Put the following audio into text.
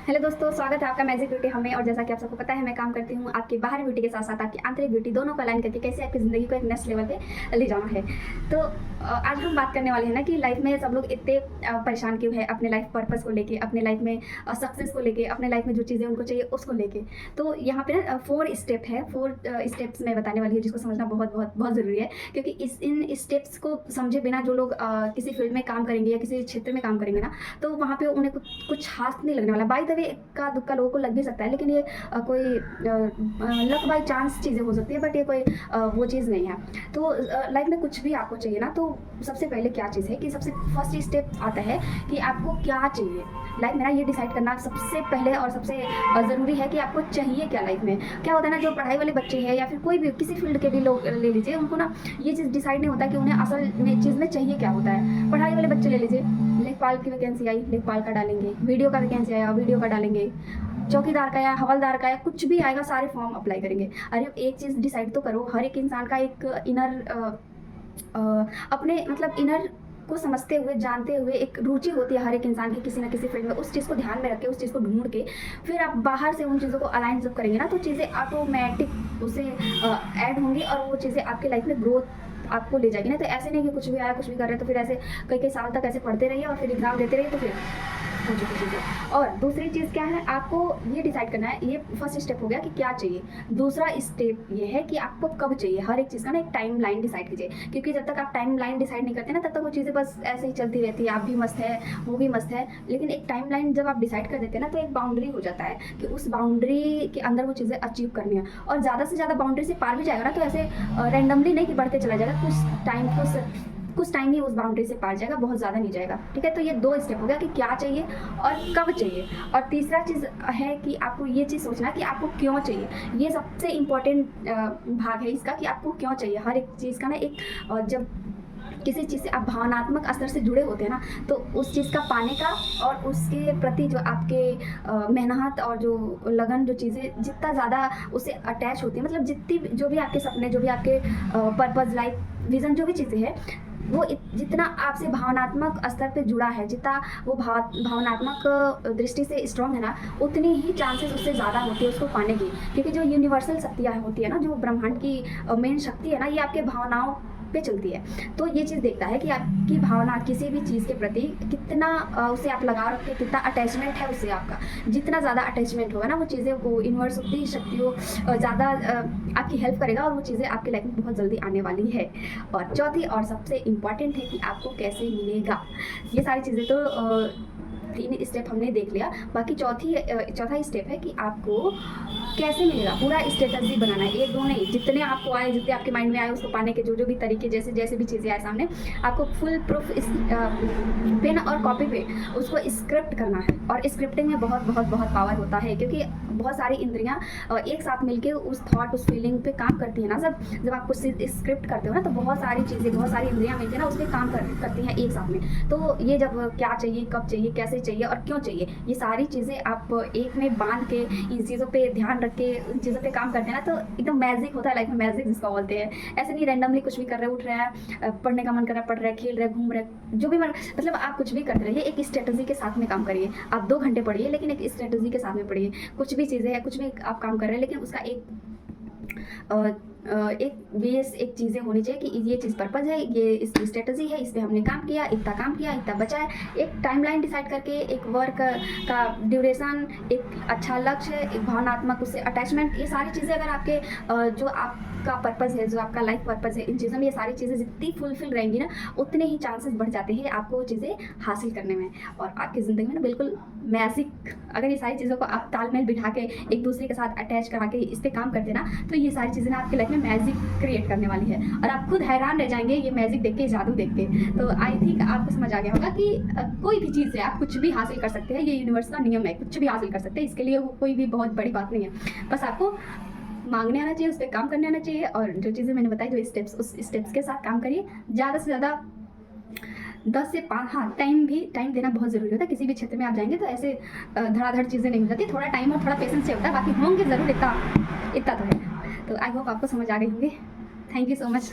Hello दोस्तों, स्वागत है आपका मैजिक ब्यूटी हमें। और जैसा कि आप सबको पता है, मैं काम करती हूँ आपकी बाहरी ब्यूटी के साथ साथ आपकी आंतरिक ब्यूटी दोनों को अलाइन करके कैसे आपकी ज़िंदगी को एक नेक्स्ट लेवल पे ले जाना है। तो आज हम बात करने वाले हैं ना कि लाइफ में सब लोग इतने परेशान क्यों है अपने लाइफ पर्पस को लेके, अपने लाइफ में सक्सेस को लेके, अपने लाइफ में जो चीज़ें उनको चाहिए उसको लेके। तो यहाँ पे ना 4 स्टेप है, 4 स्टेप्स मैं बताने वाली हूँ जिसको समझना बहुत बहुत बहुत ज़रूरी है। क्योंकि इन स्टेप्स को समझे बिना जो लोग किसी फील्ड में काम करेंगे या किसी क्षेत्र में काम करेंगे ना, तो वहाँ पे उन्हें कुछ खास नहीं लगने वाला। बाय द वे इक्का दुक्का लोगों को लग भी सकता है, लेकिन ये कोई लक बाय चांस चीज़ें हो सकती है, बट ये कोई वो चीज़ नहीं है। तो लाइफ में कुछ भी आपको चाहिए ना, तो सबसे पहले क्या चीज़ है कि सबसे फर्स्ट स्टेप आता है कि आपको क्या चाहिए लाइफ में ना। ये डिसाइड करना सबसे पहले और सबसे ज़रूरी है कि आपको चाहिए क्या लाइफ में। क्या होता है ना, जो पढ़ाई वाले बच्चे हैं या फिर कोई भी किसी फील्ड के भी लोग ले लीजिए, उनको ना ये चीज़ डिसाइड नहीं होता कि उन्हें असल में चीज़ में चाहिए क्या होता है। पढ़ाई वाले बच्चे ले लीजिए, लेखपाल की वैकेंसी आई, लेखपाल का डालेंगे, वीडियो का वैकेंसी आया, वीडियो का डालेंगे, चौकीदार का या हवलदार का या कुछ भी आएगा, सारे फॉर्म अप्लाई करेंगे। अरे एक चीज़ डिसाइड तो करो। हर एक इंसान का एक इनर अपने मतलब इनर को समझते हुए, जानते हुए एक रुचि होती है हर एक इंसान की किसी ना किसी फील्ड में। उस चीज़ को ध्यान में रख के, उस चीज़ को ढूंढ के फिर आप बाहर से उन चीज़ों को अलाइन जब करेंगे ना, तो चीज़ें ऑटोमेटिक उसे ऐड होंगी और वो चीज़ें आपकी लाइफ में ग्रोथ आपको ले जाएगी ना। तो ऐसे नहीं कि कुछ भी आया कुछ भी कर रहे हैं तो फिर ऐसे कई कई साल तक ऐसे पढ़ते रहिए और फिर एग्ज़ाम देते रहिए तो फिर हो चुकी चीज़ें। और दूसरी चीज़ क्या है, आपको ये डिसाइड करना है। ये फर्स्ट स्टेप हो गया कि क्या चाहिए। दूसरा स्टेप ये है कि आपको कब चाहिए। हर एक चीज़ का ना एक टाइम लाइन डिसाइड कीजिए, क्योंकि जब तक आप टाइम लाइन डिसाइड नहीं करते ना, तब तक वो चीज़ें बस ऐसे ही चलती रहती है। आप भी मस्त है, वो भी मस्त है, लेकिन एक टाइम लाइन जब आप डिसाइड कर देते हैं ना, तो एक बाउंड्री हो जाता है कि उस बाउंड्री के अंदर वो चीज़ें अचीव करनी है। और ज़्यादा से ज़्यादा बाउंड्री से पार भी जाएगा ना, तो ऐसे रैंडमली नहीं कि बढ़ते चला जाएगा, कुछ टाइम ही उस बाउंड्री से पार जाएगा, बहुत ज़्यादा नहीं जाएगा। ठीक है, तो ये 2 स्टेप हो गया कि क्या चाहिए और कब चाहिए। और तीसरा चीज़ है कि आपको ये चीज़ सोचना कि आपको क्यों चाहिए। ये सबसे इम्पोर्टेंट भाग है इसका कि आपको क्यों चाहिए। हर एक चीज़ का ना एक जब किसी चीज़ से आप भावनात्मक स्तर से जुड़े होते हैं ना, तो उस चीज़ का पाने का और उसके प्रति जो आपके मेहनत और जो लगन, जो चीज़ें जितना ज़्यादा उससे अटैच होती है, मतलब जितनी जो भी आपके सपने, जो भी आपके पर्पज़, लाइफ विज़न, जो भी चीज़ें हैं, वो जितना आपसे भावनात्मक स्तर पे जुड़ा है, जितना वो भावनात्मक दृष्टि से स्ट्रॉन्ग है ना, उतनी ही चांसेस उससे ज़्यादा होती है उसको पाने की। क्योंकि जो यूनिवर्सल शक्तियाँ होती है ना, जो ब्रह्मांड की मेन शक्ति है ना, ये आपके भावनाओं पे चलती है। तो ये चीज़ देखता है कि आपकी भावना किसी भी चीज़ के प्रति कितना उसे आप लगा रखते हैं, कितना अटैचमेंट है उससे आपका। जितना ज़्यादा अटैचमेंट होगा ना, वो चीज़ें, वो यूनिवर्स उतनी शक्तियों ज़्यादा आपकी हेल्प करेगा और वो चीज़ें आपकी लाइफ में बहुत जल्दी आने वाली है। और चौथी और सबसे इम्पॉर्टेंट है कि आपको कैसे मिलेगा। ये सारी चीज़ें तो 3 स्टेप हमने देख लिया। बाकी चौथा स्टेप है कि आपको कैसे मिलेगा। पूरा स्ट्रेटजी बनाना है, 1 2 नहीं, जितने आपको आए, जितने आपके माइंड में आए उसको पाने के जो भी तरीके, जैसे भी चीज़ें आए सामने, आपको फुल प्रूफ पेन और कॉपी पे उसको स्क्रिप्ट करना है। और स्क्रिप्टिंग में बहुत बहुत बहुत पावर होता है, क्योंकि बहुत सारी इंद्रियां एक साथ मिलके उस थॉट, उस फीलिंग पे काम करती है ना। जब आप कुछ स्क्रिप्ट करते हो ना, तो बहुत सारी चीज़ें, बहुत सारी इंद्रियां मिलकर ना उस पर काम करती हैं एक साथ में। तो ये जब क्या चाहिए, कब चाहिए, कैसे चाहिए और क्यों चाहिए, ये सारी चीज़ें आप एक में बांध के इन चीज़ों पे ध्यान रख के इन चीज़ों पे काम करते हैं ना, तो एकदम मैजिक होता है लाइफ में। मैजिक जिसको बोलते हैं। ऐसे नहीं रैंडमली कुछ भी कर रहे, उठ रहे हैं, पढ़ने का मन कर रहा है, पढ़ रहे, खेल रहे, घूम रहे, जो भी मन, मतलब आप कुछ भी करते रहिए, एक स्ट्रेटजी के साथ में काम करिए। आप 2 घंटे पढ़िए, लेकिन एक स्ट्रेटजी के साथ में पढ़िए। कुछ भी चीज़ें हैं, कुछ भी आप काम कर रहे हैं, लेकिन उसका एक बेस, एक चीज़ें होनी चाहिए कि ये चीज़ पर्पज़ है, ये इसकी स्ट्रेटजी है, इस पर हमने काम किया, इतना काम किया, इतना बचा है। एक टाइमलाइन डिसाइड करके, एक वर्क का ड्यूरेशन, एक अच्छा लक्ष्य, एक भावनात्मक उससे अटैचमेंट, ये सारी चीज़ें अगर आपके जो आपका पर्पज़ है, जो आपका लाइफ पर्पज़ है, इन चीज़ों में ये सारी चीज़ें जितनी फुलफिल रहेंगी ना, उतने ही चांसेस बढ़ जाते हैं आपको वो चीज़ें हासिल करने में। और आपकी ज़िंदगी में ना बिल्कुल मैजिक, अगर ये सारी चीज़ों को आप तालमेल बिठा के एक दूसरे के साथ अटैच करा के इस पर काम करते ना, तो ये सारी चीज़ें ना आपकी लाइफ में मैजिक क्रिएट करने वाली है। और आप खुद हैरान रह जाएंगे ये मैजिक देख के, जादू देख के। तो आई थिंक आपको समझ आ गया होगा कि कोई भी चीज़ है, आप कुछ भी हासिल कर सकते हैं। ये यूनिवर्स का नियम है, कुछ भी हासिल कर सकते हैं। इसके लिए कोई भी बहुत बड़ी बात नहीं है, बस आपको मांगने आना चाहिए, उस पर काम करने आना चाहिए। और जो चीज़ें मैंने बताई, जो स्टेप्स, उस स्टेप्स के साथ काम करिए। ज़्यादा से ज़्यादा 10 से 5, हाँ, टाइम देना बहुत ज़रूरी होता है। किसी भी क्षेत्र में आप जाएंगे तो ऐसे धड़ाधड़ चीज़ें नहीं हो जाती, थोड़ा टाइम और थोड़ा पेशेंस से होता है। बाकी होंगे ज़रूर, इतना तो है। तो आई होप आपको समझ आ गई होंगी। Thank you so much.